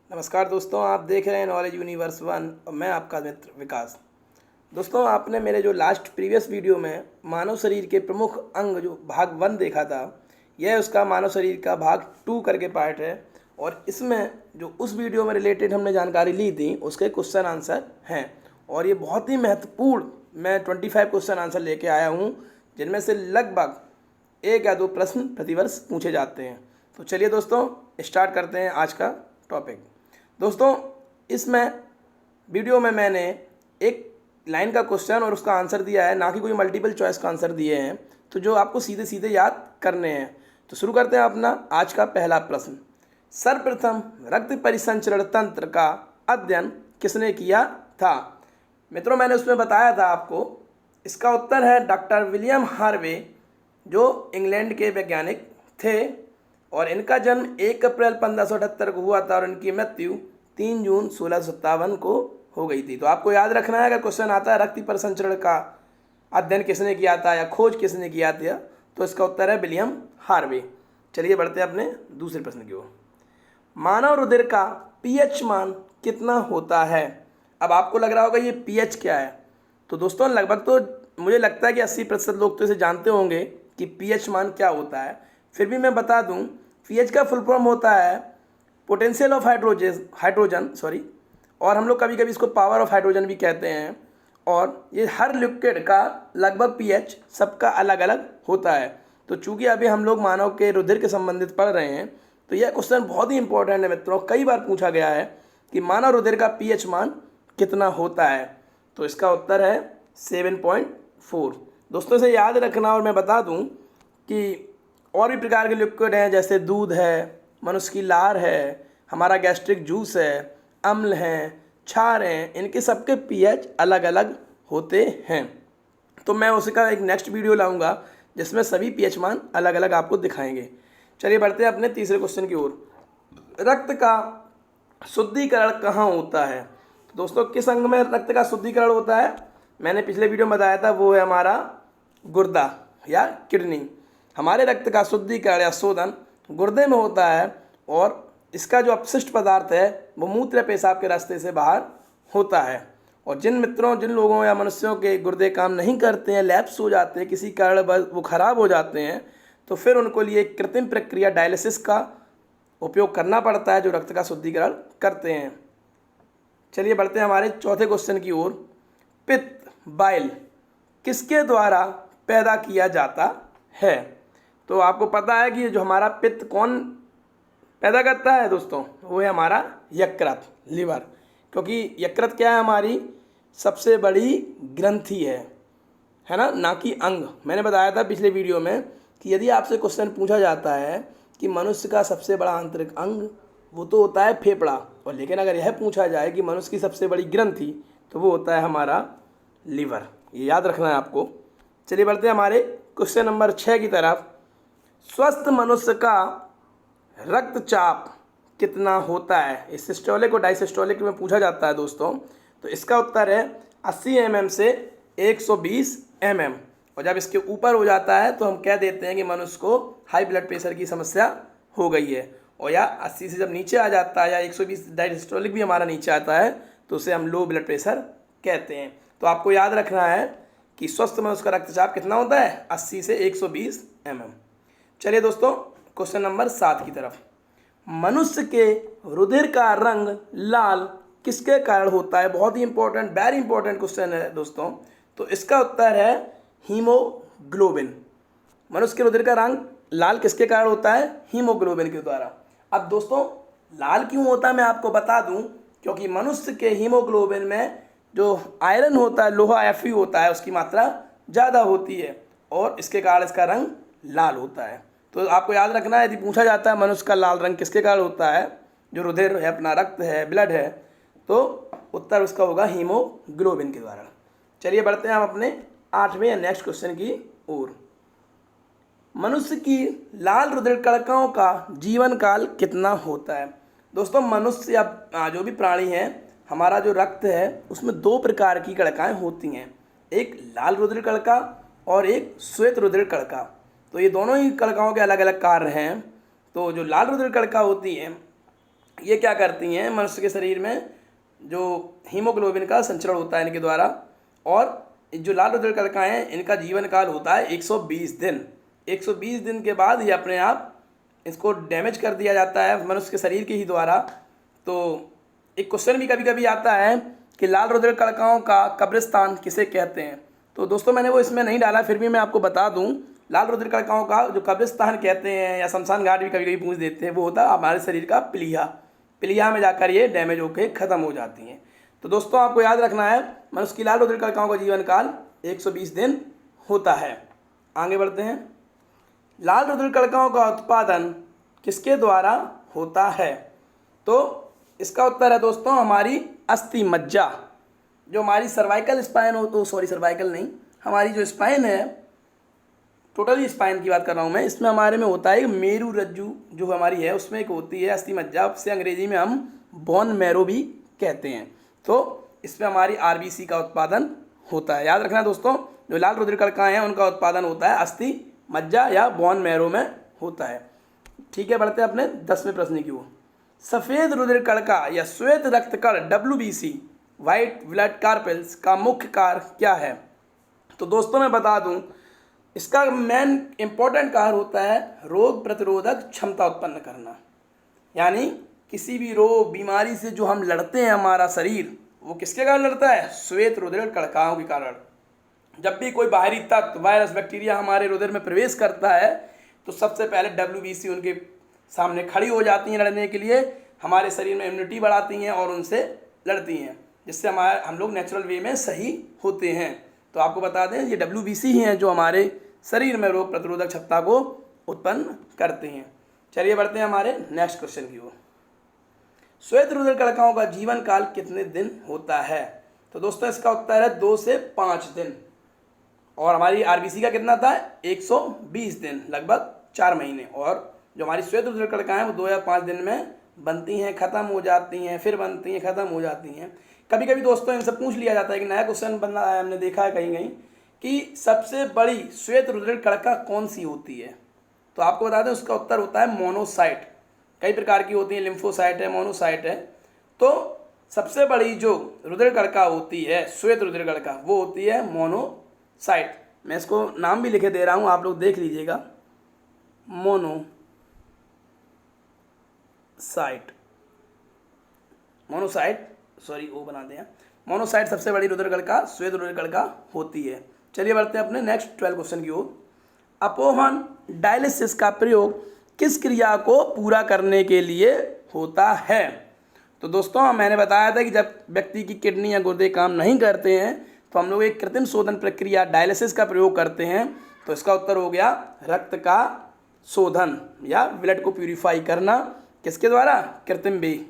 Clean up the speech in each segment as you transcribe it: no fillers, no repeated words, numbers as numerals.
नमस्कार दोस्तों, आप देख रहे हैं नॉलेज यूनिवर्स वन और मैं आपका मित्र विकास। दोस्तों, आपने मेरे जो लास्ट प्रीवियस वीडियो में मानव शरीर के प्रमुख अंग जो भाग 1 देखा था, यह उसका मानव शरीर का भाग 2 करके पार्ट है। और इसमें जो उस वीडियो में रिलेटेड हमने जानकारी ली थी उसके क्वेश्चन आंसर हैं। और ये बहुत ही महत्वपूर्ण, मैं 25 क्वेश्चन आंसर लेके आया हूँ, जिनमें से लगभग 1 या 2 प्रश्न प्रतिवर्ष पूछे जाते हैं। तो चलिए दोस्तों, स्टार्ट करते हैं आज का टॉपिक। दोस्तों, इसमें वीडियो में मैंने एक लाइन का क्वेश्चन और उसका आंसर दिया है, ना कि कोई मल्टीपल चॉइस का आंसर दिए हैं, तो जो आपको सीधे सीधे याद करने हैं। तो शुरू करते हैं अपना आज का पहला प्रश्न। सर्वप्रथम रक्त परिसंचरण तंत्र का अध्ययन किसने किया था? मित्रों, मैंने उसमें बताया था आपको, इसका उत्तर है डॉक्टर विलियम हार्वे, जो इंग्लैंड के वैज्ञानिक थे। और इनका जन्म 1 अप्रैल 1578 को हुआ था और इनकी मृत्यु 3 जून 1657 को हो गई थी। तो आपको याद रखना है, अगर क्वेश्चन आता है रक्त परिसंचरण का अध्ययन किसने किया था या खोज किसने किया था, तो इसका उत्तर है विलियम हार्वे। चलिए बढ़ते हैं अपने दूसरे प्रश्न की ओर। मानव रुधिर का पीएच मान कितना होता है? अब आपको लग रहा होगा ये पीएच क्या है। तो दोस्तों, लगभग तो मुझे लगता है कि 80% लोग तो इसे जानते होंगे कि पीएच मान क्या होता है। फिर भी मैं बता दूं, पीएच का फुल फॉर्म होता है पोटेंशियल ऑफ हाइड्रोजन और हम लोग कभी कभी इसको पावर ऑफ हाइड्रोजन भी कहते हैं। और ये हर लिक्विड का लगभग पीएच सबका अलग अलग होता है। तो चूंकि अभी हम लोग मानव के रुधिर के संबंधित पढ़ रहे हैं, तो यह क्वेश्चन बहुत ही इंपॉर्टेंट है मित्रों। कई बार पूछा गया है कि मानव रुधिर का पीएच मान कितना होता है, तो इसका उत्तर है 7.4। दोस्तों, इसे याद रखना। और मैं बता दूं कि और भी प्रकार के लिक्विड हैं, जैसे दूध है, मनुष्य की लार है, हमारा गैस्ट्रिक जूस है, अम्ल हैं, क्षार हैं, इनके सबके पीएच अलग अलग होते हैं। तो मैं उसका एक नेक्स्ट वीडियो लाऊंगा जिसमें सभी पीएच मान अलग अलग आपको दिखाएंगे। चलिए बढ़ते हैं अपने तीसरे क्वेश्चन की ओर। रक्त का शुद्धिकरण कहाँ होता है? तो दोस्तों, किस अंग में रक्त का शुद्धिकरण होता है? मैंने पिछले वीडियो में बताया था, वो है हमारा गुर्दा या किडनी। हमारे रक्त का शुद्धिकरण या शोधन गुर्दे में होता है और इसका जो अपशिष्ट पदार्थ है वो मूत्र या पेशाब के रास्ते से बाहर होता है। और जिन लोगों या मनुष्यों के गुर्दे काम नहीं करते हैं, लैप्स हो जाते हैं, किसी कारण वो खराब हो जाते हैं, तो फिर उनको लिए कृत्रिम प्रक्रिया डायलिसिस का उपयोग करना पड़ता है, जो रक्त का शुद्धिकरण करते हैं। चलिए बढ़ते हैं हमारे चौथे क्वेश्चन की ओर। पित्त बाइल किसके द्वारा पैदा किया जाता है? तो आपको पता है कि जो हमारा पित्त कौन पैदा करता है दोस्तों, वो है हमारा यकृत, लीवर। क्योंकि यकृत क्या है, हमारी सबसे बड़ी ग्रंथि है ना कि अंग। मैंने बताया था पिछले वीडियो में कि यदि आपसे क्वेश्चन पूछा जाता है कि मनुष्य का सबसे बड़ा आंतरिक अंग, वो तो होता है फेफड़ा। और लेकिन अगर यह पूछा जाए कि मनुष्य की सबसे बड़ी ग्रंथि, तो वो होता है हमारा लीवर। ये याद रखना है आपको। चलिए बढ़ते हैं हमारे क्वेश्चन नंबर 6 की तरफ। स्वस्थ मनुष्य का रक्तचाप कितना होता है? इस सिस्टोलिक और डायसिस्टोलिक में पूछा जाता है दोस्तों। तो इसका उत्तर है 80 mm से 120 mm। और जब इसके ऊपर हो जाता है तो हम कह देते हैं कि मनुष्य को हाई ब्लड प्रेशर की समस्या हो गई है। और या 80 से जब नीचे आ जाता है, या 120 डायसिस्टोलिक भी हमारा नीचे आता है, तो उसे हम लो ब्लड प्रेशर कहते हैं। तो आपको याद रखना है कि स्वस्थ मनुष्य का रक्तचाप कितना होता है, 80 से 120 mm। चलिए दोस्तों, क्वेश्चन नंबर 7 की तरफ। मनुष्य के रुधिर का रंग लाल किसके कारण होता है? बहुत ही इंपॉर्टेंट, वेरी इंपॉर्टेंट क्वेश्चन है दोस्तों। तो इसका उत्तर है हीमोग्लोबिन। मनुष्य के रुधिर का रंग लाल किसके कारण होता है? हीमोग्लोबिन के द्वारा। अब दोस्तों, लाल क्यों होता है मैं आपको बता दूं, क्योंकि मनुष्य के हीमोग्लोबिन में जो आयरन होता है, लोहा Fe होता है, उसकी मात्रा ज़्यादा होती है और इसके कारण इसका रंग लाल होता है। तो आपको याद रखना है, यदि पूछा जाता है मनुष्य का लाल रंग किसके कारण होता है, जो रुधिर है, अपना रक्त है, ब्लड है, तो उत्तर उसका होगा हीमोग्लोबिन के द्वारा। चलिए बढ़ते हैं हम अपने 8वें या नेक्स्ट क्वेश्चन की ओर। मनुष्य की लाल रुधिर कणिकाओं का जीवन काल कितना होता है? दोस्तों, मनुष्य या जो भी प्राणी है, हमारा जो रक्त है उसमें 2 प्रकार की कणिकाएं होती हैं, एक लाल रुधिर कणिका और एक श्वेत रुधिर कणिका। तो ये दोनों ही कणिकाओं के अलग अलग कार्य हैं। तो जो लाल रुधिर कणिका होती है, ये क्या करती हैं, मनुष्य के शरीर में जो हीमोग्लोबिन का संचरण होता है इनके द्वारा, और जो लाल रुधिर कणिकाएँ हैं इनका जीवन काल होता है 120 दिन। 120 दिन के बाद ये अपने आप इसको डैमेज कर दिया जाता है मनुष्य के शरीर के ही द्वारा। तो एक क्वेश्चन भी कभी कभी आता है कि लाल रुधिर कणिकाओं का कब्रिस्तान किसे कहते हैं। तो दोस्तों मैंने वो इसमें नहीं डाला, फिर भी मैं आपको बता दूं, लाल रुधिर कणिकाओं का जो कब्रिस्तान कहते हैं या शमशान घाट भी कभी कभी पूछ देते हैं, वो होता है हमारे शरीर का प्लीहा। प्लीहा में जाकर ये डैमेज होकर ख़त्म हो जाती हैं। तो दोस्तों आपको याद रखना है, मनुष्य की लाल रुधिर कणिकाओं का जीवन काल 120 दिन होता है। आगे बढ़ते हैं। लाल रुधिर कणिकाओं का उत्पादन किसके द्वारा होता है? तो इसका उत्तर है दोस्तों हमारी अस्थि मज्जा। जो हमारी सर्वाइकल स्पाइन हो, तो सॉरी सर्वाइकल नहीं, हमारी जो स्पाइन है, टोटली स्पाइन की बात कर रहा हूँ मैं, इसमें हमारे में होता है मेरू रज्जु जो हमारी है उसमें एक होती है अस्थि मज्जा, से अंग्रेजी में हम बोन मैरो भी कहते हैं। तो इसमें हमारी आरबीसी का उत्पादन होता है। याद रखना दोस्तों, जो लाल रुधिर कणिकाएँ हैं उनका उत्पादन होता है अस्थि मज्जा या बोन मैरो में होता है। ठीक है, बढ़ते हैं अपने 10वें प्रश्न की ओर। सफ़ेद रुधिर कणिका या श्वेत रक्त कण WBC वाइट ब्लड कार्पेल्स का मुख्य कार्य क्या है? तो दोस्तों मैं बता दूं, इसका मेन इंपॉर्टेंट कार्य होता है रोग प्रतिरोधक क्षमता उत्पन्न करना। यानी किसी भी रोग बीमारी से जो हम लड़ते हैं, हमारा शरीर वो किसके कारण लड़ता है? श्वेत रुधिर कणिकाओं के कारण। जब भी कोई बाहरी तत्व, वायरस, बैक्टीरिया हमारे रुधिर में प्रवेश करता है तो सबसे पहले WBC उनके सामने खड़ी हो जाती हैं लड़ने के लिए, हमारे शरीर में इम्यूनिटी बढ़ाती हैं और उनसे लड़ती हैं, जिससे हम लोग नेचुरल वे में सही होते हैं। तो आपको बता दें ये WBC ही हैं जो हमारे शरीर में रोग प्रतिरोधक क्षमता को उत्पन्न करते हैं। चलिए बढ़ते हैं हमारे नेक्स्ट क्वेश्चन की ओर। श्वेत रुधिर कणिकाओं का जीवन काल कितने दिन होता है? तो दोस्तों इसका उत्तर है 2 से 5 दिन। और हमारी आरबीसी का कितना था? 120 दिन, लगभग 4 महीने। और जो हमारी श्वेत रुधिर कणिकाएं हैं वो 2 या 5 दिन में बनती हैं, ख़त्म हो जाती हैं, फिर बनती हैं, ख़त्म हो जाती हैं। कभी कभी दोस्तों इनसे पूछ लिया जाता है कि नया क्वेश्चन बना है, हमने देखा है कहीं कहीं कि सबसे बड़ी श्वेत रुधिर कणिका कौन सी होती है? तो आपको बता दें उसका उत्तर होता है मोनोसाइट। कई प्रकार की होती है, लिम्फोसाइट है, मोनोसाइट है। तो सबसे बड़ी जो रुधिर कणिका होती है, श्वेत रुधिर कणिका, वो होती है मोनोसाइट। मैं इसको नाम भी लिखे दे रहा हूँ, आप लोग देख लीजिएगा, मोनोसाइट, सॉरी वो बना दें, मोनोसाइट सबसे बड़ी रुधिर कणिका श्वेत रुधिर कणिका होती है। चलिए बढ़ते हैं अपने नेक्स्ट 12 क्वेश्चन की ओर। अपोहन डायलिसिस का प्रयोग किस क्रिया को पूरा करने के लिए होता है? तो दोस्तों मैंने बताया था कि जब व्यक्ति की किडनी या गुर्दे काम नहीं करते हैं तो हम लोग एक कृत्रिम शोधन प्रक्रिया डायलिसिस का प्रयोग करते हैं। तो इसका उत्तर हो गया रक्त का शोधन या ब्लड को प्यूरिफाई करना। किसके द्वारा? कृत्रिम वे,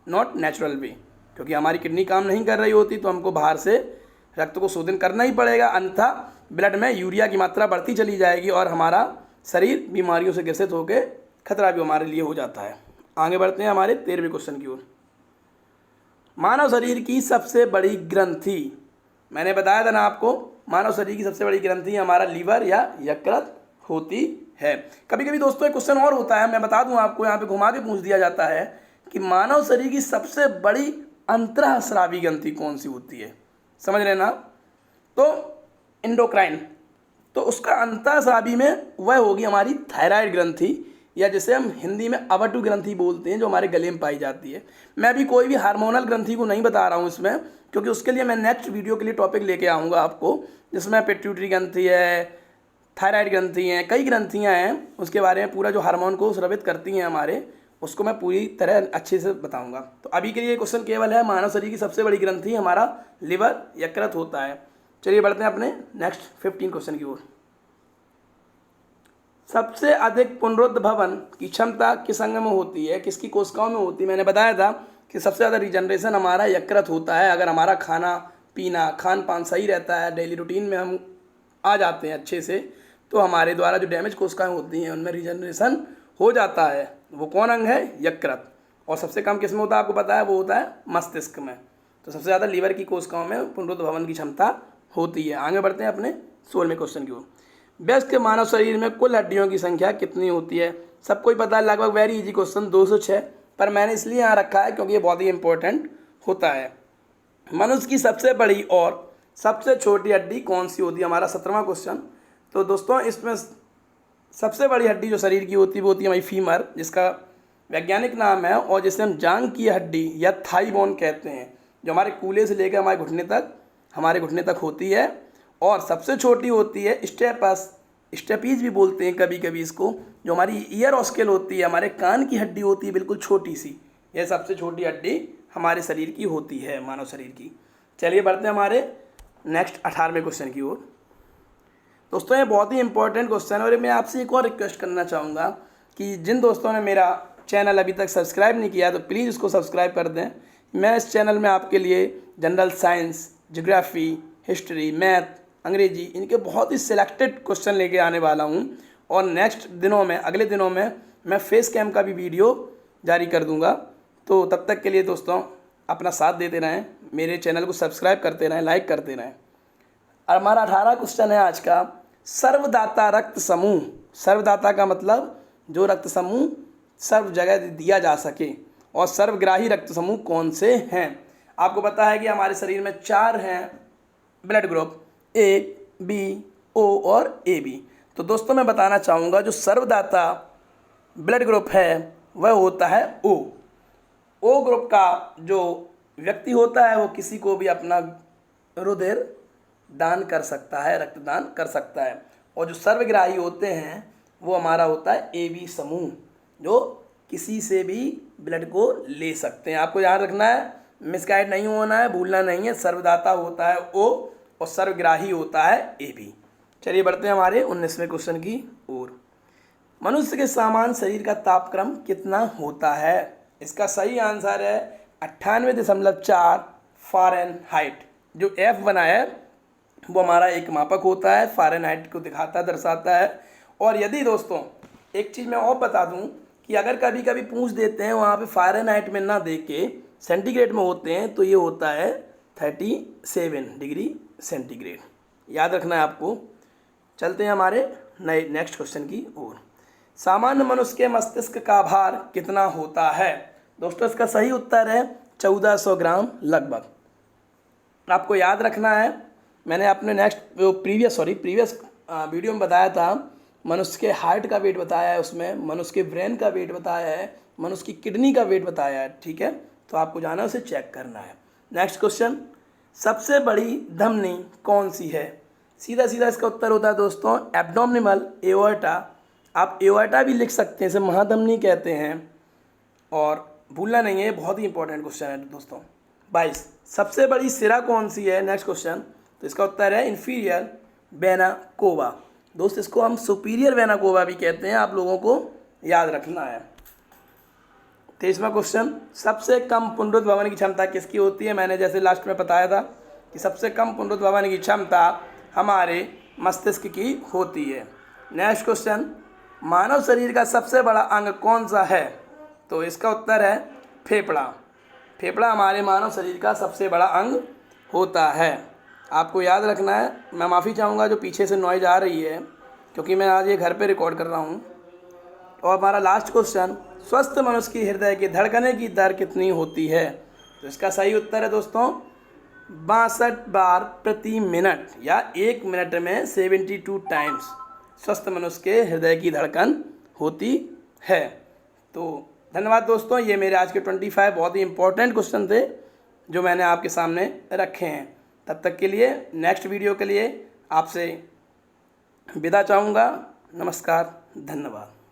नॉट नेचुरल वे, क्योंकि हमारी किडनी काम नहीं कर रही होती तो हमको बाहर से रक्त को शोधन करना ही पड़ेगा, अन्यथा ब्लड में यूरिया की मात्रा बढ़ती चली जाएगी और हमारा शरीर बीमारियों से ग्रसित होकर खतरा भी हमारे लिए हो जाता है। आगे बढ़ते हैं हमारे 13वें क्वेश्चन की ओर। मानव शरीर की सबसे बड़ी ग्रंथि, मैंने बताया था ना आपको, मानव शरीर की सबसे बड़ी ग्रंथि हमारा लीवर या यकृत होती है। कभी कभी दोस्तों एक क्वेश्चन और होता है, मैं बता दूं आपको, यहाँ पे घुमा के पूछ दिया जाता है कि मानव शरीर की सबसे बड़ी अंतःस्रावी ग्रंथि कौन सी होती है? समझ रहे ना? तो एंडोक्राइन, तो उसका अंतःस्रावी में वह होगी हमारी थायराइड ग्रंथि, या जिसे हम हिंदी में अवटु ग्रंथि बोलते हैं, जो हमारे गले में पाई जाती है। मैं अभी कोई भी हार्मोनल ग्रंथि को नहीं बता रहा हूँ इसमें, क्योंकि उसके लिए मैं नेक्स्ट वीडियो के लिए टॉपिक लेके आऊँगा आपको, जिसमें पिट्यूटरी ग्रंथि है, थायराइड ग्रंथि हैं, कई ग्रंथियाँ हैं, उसके बारे में पूरा जो हार्मोन को स्रावित करती हैं हमारे, उसको मैं पूरी तरह अच्छे से बताऊंगा। तो अभी के लिए क्वेश्चन केवल है मानव शरीर की सबसे बड़ी ग्रंथि हमारा लिवर यकृत होता है। चलिए बढ़ते हैं अपने नेक्स्ट 15 क्वेश्चन की ओर। सबसे अधिक पुनरुद्भवन की क्षमता किस अंग में होती है, किसकी कोशिकाओं में होती है? मैंने बताया था कि सबसे ज़्यादा रिजनरेशन हमारा यकृत होता है। अगर हमारा खाना पीना खान पान सही रहता है, डेली रूटीन में हम आ जाते हैं अच्छे से, तो हमारे द्वारा जो डैमेज कोशिकाएं होती हैं उनमें रिजनरेशन हो जाता है। वो कौन अंग है? यकृत। और सबसे कम किस में होता है आपको पता है? वो होता है मस्तिष्क में। तो सबसे ज़्यादा लीवर की कोशिकाओं में पुनरुद्भवन की क्षमता होती है। आगे बढ़ते हैं अपने 16वें क्वेश्चन की ओर। वयस्क मानव शरीर में कुल हड्डियों की संख्या कितनी होती है? सबको ही पता है, लगभग वेरी इजी क्वेश्चन, 206 पर मैंने इसलिए यहाँ रखा है क्योंकि ये बहुत ही इम्पोर्टेंट होता है। मनुष्य की सबसे बड़ी और सबसे छोटी हड्डी कौन सी होती है, हमारा 17वां क्वेश्चन। तो दोस्तों इसमें सबसे बड़ी हड्डी जो शरीर की होती है वो होती है हमारी फीमर, जिसका वैज्ञानिक नाम है, और जिसे हम जांघ की हड्डी या थाई बोन कहते हैं, जो हमारे कूल्हे से लेकर हमारे घुटने तक होती है। और सबसे छोटी होती है स्टेपस, स्टेपीज भी बोलते हैं कभी कभी इसको, जो हमारी ईयर ऑस्केल होती है, हमारे कान की हड्डी होती है बिल्कुल छोटी सी। यह सबसे छोटी हड्डी हमारे शरीर की होती है, मानव शरीर की। चलिए बढ़ते हैं हमारे नेक्स्ट 18वें क्वेश्चन की ओर। दोस्तों ये बहुत ही इंपॉर्टेंट क्वेश्चन है, और मैं आपसे एक और रिक्वेस्ट करना चाहूँगा कि जिन दोस्तों ने मेरा चैनल अभी तक सब्सक्राइब नहीं किया तो प्लीज़ उसको सब्सक्राइब कर दें। मैं इस चैनल में आपके लिए general science, geography, history, math, अंग्रेजी, इनके बहुत ही सिलेक्टेड क्वेश्चन लेके आने वाला हूँ। और नेक्स्ट दिनों में, अगले दिनों में मैं फेस कैम का भी वीडियो जारी कर दूँगा। तो तब तक के लिए दोस्तों अपना साथ देते रहें, मेरे चैनल को सब्सक्राइब करते रहें, लाइक करते रहें। और हमारा 18 क्वेश्चन है आज का, सर्वदाता रक्त समूह। सर्वदाता का मतलब जो रक्त समूह सर्व जगह दिया जा सके। और सर्वग्राही रक्त समूह कौन से हैं? आपको पता है कि हमारे शरीर में 4 हैं ब्लड ग्रुप, ए, बी, ओ और ए बी। तो दोस्तों मैं बताना चाहूँगा जो सर्वदाता ब्लड ग्रुप है वह होता है ओ। ओ ग्रुप का जो व्यक्ति होता है वो किसी को भी अपना रुधिर दान कर सकता है, रक्तदान कर सकता है। और जो सर्वग्राही होते हैं वो हमारा होता है ए बी समूह, जो किसी से भी ब्लड को ले सकते हैं। आपको याद रखना है, मिसगाइड नहीं होना है, भूलना नहीं है। सर्वदाता होता है ओ और सर्वग्राही होता है ए बी। चलिए बढ़ते हैं हमारे 19वें क्वेश्चन की ओर। मनुष्य के सामान्य शरीर का तापक्रम कितना होता है? इसका सही आंसर है 98.4 फ़ारेनहाइट। जो एफ बना है वो हमारा एक मापक होता है, फ़ारेनहाइट को दिखाता दर्शाता है। और यदि दोस्तों एक चीज़ मैं और बता दूं कि अगर कभी कभी पूछ देते हैं वहाँ पे फ़ारेनहाइट में ना दे के सेंटीग्रेड में होते हैं तो ये होता है 37 डिग्री सेंटीग्रेड। याद रखना है आपको। चलते हैं हमारे नेक्स्ट क्वेश्चन की ओर। सामान्य मनुष्य के मस्तिष्क का भार कितना होता है? दोस्तों इसका सही उत्तर है 1400 ग्राम लगभग। आपको याद रखना है, मैंने अपने प्रीवियस वीडियो में बताया था, मनुष्य के हार्ट का वेट बताया है, उसमें मनुष्य के ब्रेन का वेट बताया है, मनुष्य की किडनी का वेट बताया है। ठीक है, तो आपको जाना है, उसे चेक करना है। नेक्स्ट क्वेश्चन, सबसे बड़ी धमनी कौन सी है? सीधा सीधा इसका उत्तर होता है दोस्तों एब्डोमिनल एओर्टा। आप एओर्टा भी लिख सकते हैं, इसे महाधमनी कहते हैं। और भूलना नहीं है, बहुत ही इंपॉर्टेंट क्वेश्चन है दोस्तों। 22, सबसे बड़ी सिरा कौन सी है? नेक्स्ट क्वेश्चन, तो इसका उत्तर है इंफीरियर वेना कोवा। दोस्त इसको हम सुपीरियर वेना कोवा भी कहते हैं, आप लोगों को याद रखना है। 23वां क्वेश्चन, सबसे कम पुनरुद्भवन की क्षमता किसकी होती है? मैंने जैसे लास्ट में बताया था कि सबसे कम पुनरुद्भवन की क्षमता हमारे मस्तिष्क की होती है। नेक्स्ट क्वेश्चन, मानव शरीर का सबसे बड़ा अंग कौन सा है? तो इसका उत्तर है फेफड़ा। फेफड़ा हमारे मानव शरीर का सबसे बड़ा अंग होता है, आपको याद रखना है। मैं माफ़ी चाहूँगा जो पीछे से नॉइज़ आ रही है, क्योंकि मैं आज ये घर पे रिकॉर्ड कर रहा हूँ। और हमारा लास्ट क्वेश्चन, स्वस्थ मनुष्य की हृदय की धड़कने की दर कितनी होती है? तो इसका सही उत्तर है दोस्तों 62 बार प्रति मिनट, या 1 मिनट में 72 टाइम्स स्वस्थ मनुष्य के हृदय की धड़कन होती है। तो धन्यवाद दोस्तों, ये मेरे आज के 25 बहुत ही इंपॉर्टेंट क्वेश्चन थे जो मैंने आपके सामने रखे हैं। तब तक के लिए नेक्स्ट वीडियो के लिए आपसे विदा चाहूँगा। नमस्कार, धन्यवाद।